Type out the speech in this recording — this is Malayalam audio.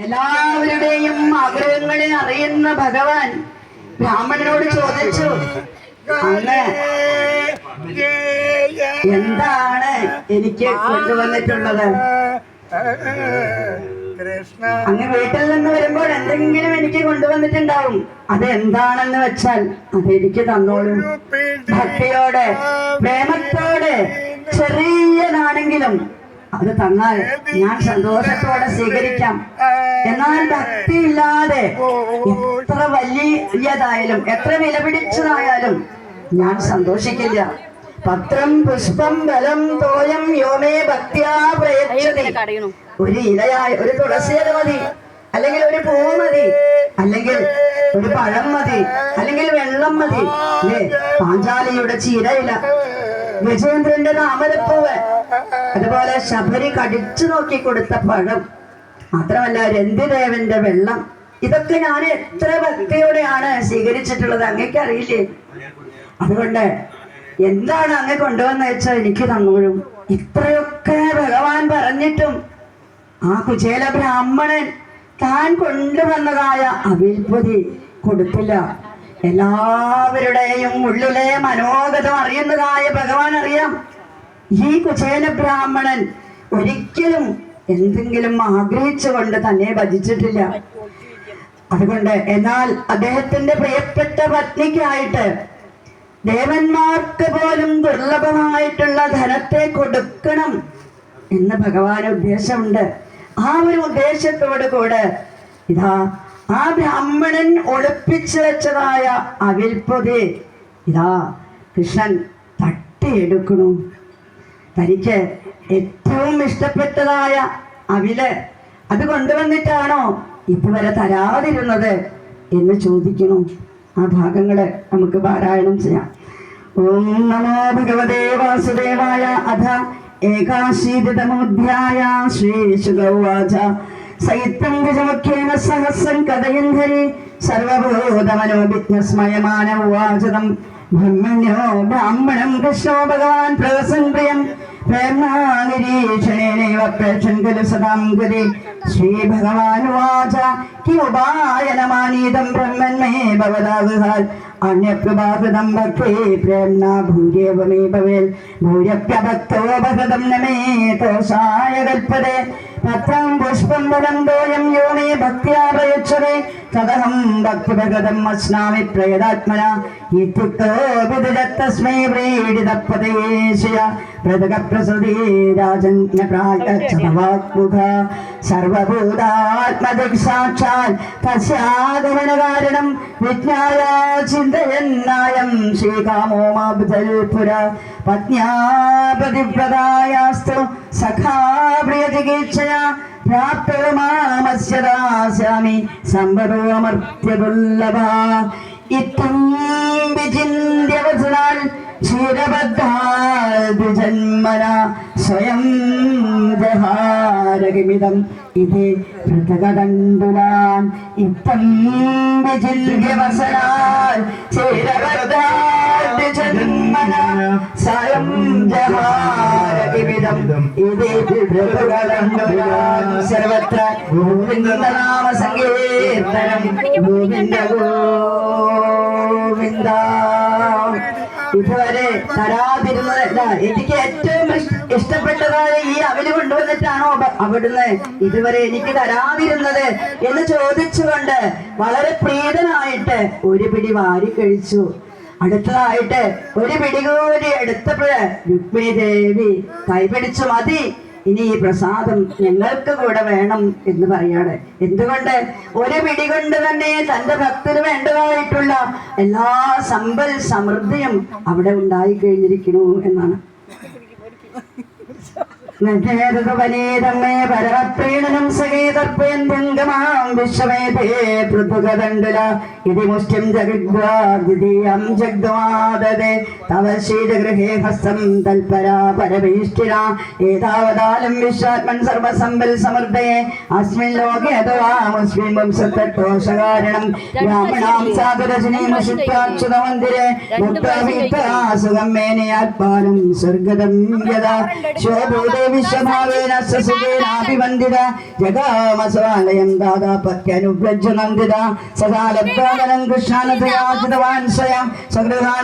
എല്ലാവരുടെയും ആഗ്രഹങ്ങളെ അറിയുന്ന ഭഗവാൻ ബ്രാഹ്മണനോട് ചോദിച്ചു, അങ്ങ് എന്താണ് എനിക്ക് കൊണ്ടുവന്നിട്ടുള്ളത്? അങ്ങ് വീട്ടിൽ നിന്ന് വരുമ്പോൾ എന്തെങ്കിലും എനിക്ക് കൊണ്ടുവന്നിട്ടുണ്ടാവും. അത് എന്താണെന്ന് വെച്ചാൽ അതെനിക്ക് തന്നോളൂ. ഭക്തിയോടെ പ്രേമത്തോടെ ചെറിയതാണെങ്കിലും അത് തന്നാൽ ഞാൻ സന്തോഷത്തോടെ സ്വീകരിക്കാം. എന്നാൽ ഭക്തിയില്ലാതെ എത്ര വലിയതായാലും എത്ര വിലപിടിച്ചതായാലും ഞാൻ സന്തോഷിക്കില്ല. പത്രം പുഷ്പം ബലം തോയം യോമേ ഭക്തിയാ പ്രയച്ഛതി. ഒരു ഇലയായ ഒരു തുളസിയില മതി, അല്ലെങ്കിൽ ഒരു പൂവ് മതി, അല്ലെങ്കിൽ ഒരു പഴം മതി, അല്ലെങ്കിൽ വെള്ളം മതി. പാഞ്ചാലിയുടെ ചീരയില, ഗജേന്ദ്രന്റെ താമരപ്പൂവ്, അതുപോലെ ശബരി കടിച്ചു നോക്കി കൊടുത്ത പഴം, മാത്രമല്ല രന്തിദേവന്റെ വെള്ളം, ഇതൊക്കെ ഞാൻ എത്ര ഭക്തിയോടെയാണ് സ്വീകരിച്ചിട്ടുള്ളത് അങ്ങേക്ക് അറിയില്ലേ? അതുകൊണ്ട് എന്താണ് അങ്ങ് കൊണ്ടുവന്ന് വെച്ചാൽ എനിക്ക് തന്നോളും. ഇത്രയൊക്കെ ഭഗവാൻ പറഞ്ഞിട്ടും ആ കുചേല ബ്രാഹ്മണൻ താൻ കൊണ്ടുവന്നതായ അവിൽപ്പൊതി കൊടുത്തില്ല. എല്ലാവരുടെയും ഉള്ളിലെ മനോഗതം അറിയുന്നതായ ഭഗവാൻ അറിയാം. ഈ കുചേല ബ്രാഹ്മണൻ ഒരിക്കലും എന്തെങ്കിലും ആഗ്രഹിച്ചുകൊണ്ട് തന്നെ ഭജിച്ചിട്ടില്ല. അതുകൊണ്ട് എന്നാൽ അദ്ദേഹത്തിന്റെ പ്രിയപ്പെട്ട പത്നിക്കായിട്ട് ദേവന്മാർക്ക് പോലും ദുർലഭമായിട്ടുള്ള ധനത്തെ കൊടുക്കണം എന്ന് ഭഗവാന് ഉദ്ദേശമുണ്ട്. ആ ഒരു ഉദ്ദേശത്തോടു കൂടെ ഇതാ ആ ബ്രാഹ്മണൻ ഒളിപ്പിച്ചു വെച്ചതായ അവിൽപ്പൊതി ഇതാ കൃഷ്ണൻ തട്ടിയെടുക്കണു. തനിക്ക് ഏറ്റവും ഇഷ്ടപ്പെട്ടതായ അവില് അത് കൊണ്ടുവന്നിട്ടാണോ ഇതുവരെ തരാതിരുന്നത് എന്ന് ചോദിക്കണം. ആ ഭാഗങ്ങള് നമുക്ക് പാരായണം ചെയ്യാം. ഓം നമോ ഭഗവതേ വാസുദേവായ. അഥ ഏകാശീതിതമോധ്യായ. ശ്രീശുക ഉവാച. സൈത്യം ഗജമുഖ്യേന സഹസ്രം കഥയന്ധരി സർവഭൂതമനോവിഘ്നസ്മയമാന ഉവാചതം ബ്രഹ്മണ്യോ ബ്രാഹ്മണം കൃഷ്ണോ ഭഗവാൻ പ്രസൻ പ്രിയം പ്രേമാനിരീക്ഷണേനൈവ പ്രേക്ഷൻ ഖലു സദാം ഗതി. ശ്രീ ഭഗവാൻ ഉവാച. കിമുപായനമാനീതം ബ്രഹ്മന്മേ ഭവദാഗുഹാൽ അന്യപ്രഭാകൃതം ഭക്തി പ്രേംനാ ഭൂര്യേവമേ ഭവേൽ ഭൂര്യപ്യഭക്തോ ഭഗതം നമേ തോഷായ കൽപ്പതേ. പത്രം പുഷ്പം ബലം തോയം യോ മേ ഭക്ത്യാ പ്രയച്ഛതേ തദഹം ഭക്തിഭഗതം അസ്നാമി പ്രയതാത്മന ഇത്യുക്തോ വിദിതസ്മൈ വ്രീഡിതപതയേശയ പ്രതകപ്രസൃതി രാജന്യപ്രായച്ഛതവാക്മുഖ സർവഭൂതാത്മദിക് സാക്ഷാൽ തസ്യാഗമന കാരണം വിജ്ഞായ ചിന്തയന്നായം ശ്രീകാമോ മാബ്ധൽപുര പത്ന്യാ പ്രതിവ്രതായാസ്തു സഖാ പ്രിയചികിത്സയാ പ്രാപ്തോ മാമസ്യ ദാസ്യാമി സമ്പദോമർത്യദുർലഭ. ഇത്തം വിചിന്യവസുനാൽ ക്ഷീരബദ്ധാദ്വിജന്മന സ്വയം ജഹാരകിമിദം ഇതി പൃഥകദണ്ഡുലാൻ. ഇത്തം വിചിന്യവസുനാൽ ക്ഷീരബദ്ധാദ്വിജന്മന സ്വയം ജഹാരകിമിദം ഇതി പൃഥകദണ്ഡുലാൻ. സർവത്ര ഗോവിന്ദനാമ സങ്കീർത്തനം. ഗോവിന്ദ ഗോവിന്ദ. ഇതുവരെ തരാതിരുന്നത് എനിക്ക് ഏറ്റവും ഇഷ്ടപ്പെട്ടതായ ഈ അവല് കൊണ്ടുവന്നിട്ടാണോ അവിടുന്ന് ഇതുവരെ എനിക്ക് തരാതിരുന്നത് എന്ന് ചോദിച്ചുകൊണ്ട് വളരെ പ്രീതനായിട്ട് ഒരു പിടി വാരി കഴിച്ചു. അടുത്തതായിട്ട് ഒരു പിടി കൂടി എടുത്തപ്പോഴ് രുക്മിണി ദേവി കൈപിടിച്ചു, മതി, ഇനി ഈ പ്രസാദം ഞങ്ങൾക്ക് കൂടെ വേണം എന്ന് പറയാണ്. എന്തുകൊണ്ട്? ഒരു പിടി കൊണ്ട് തന്നെ തന്റെ ഭക്തന് വേണ്ടതായിട്ടുള്ള എല്ലാ സമ്പൽ സമൃദ്ധിയും അവിടെ ഉണ്ടായി കഴിഞ്ഞിരിക്കുന്നു എന്നാണ്. പരമപ്രീണനം സഖേതർപ്പയന്തംഗമാം വിശ്വമേധേ പൃഥുകദണ്ഡുല ഇതി മുഷ്ടിം ജഗദ്വാദ്വിതീയം ജഗ്ദ്വാദദേ തവ ശീതഗൃഹേ ഹസ്തം തൽപരാ പരമേഷ്ഠിരാ ഏതാവതാലം വിശ്വാത്മൻ സർവസമ്പൽ സമൃദ്ധയെ അസ്മിൻ ലോകേ അഥവാ മുസ്ലിം വംശത്തോഷകാരണം ബ്രാഹ്മണാം സാധുരജനീമശുദ്ധാച്യുതമന്ദിരേ മുക്താസുഖം മേനയാത്മാനം സ്വർഗതം യഥാ ശോഭൂതേ വിശ്വഭാവേന സുഖേനാഭിവന്ദിത ജഗാമസ്വാലയം ദാദാപത്യനുവ്രജ നന്ദിത സദാ ലബ്ധാനം കൃഷ്ണാനതയാജിതവാൻ സ്വയം സഗൃഹാൻ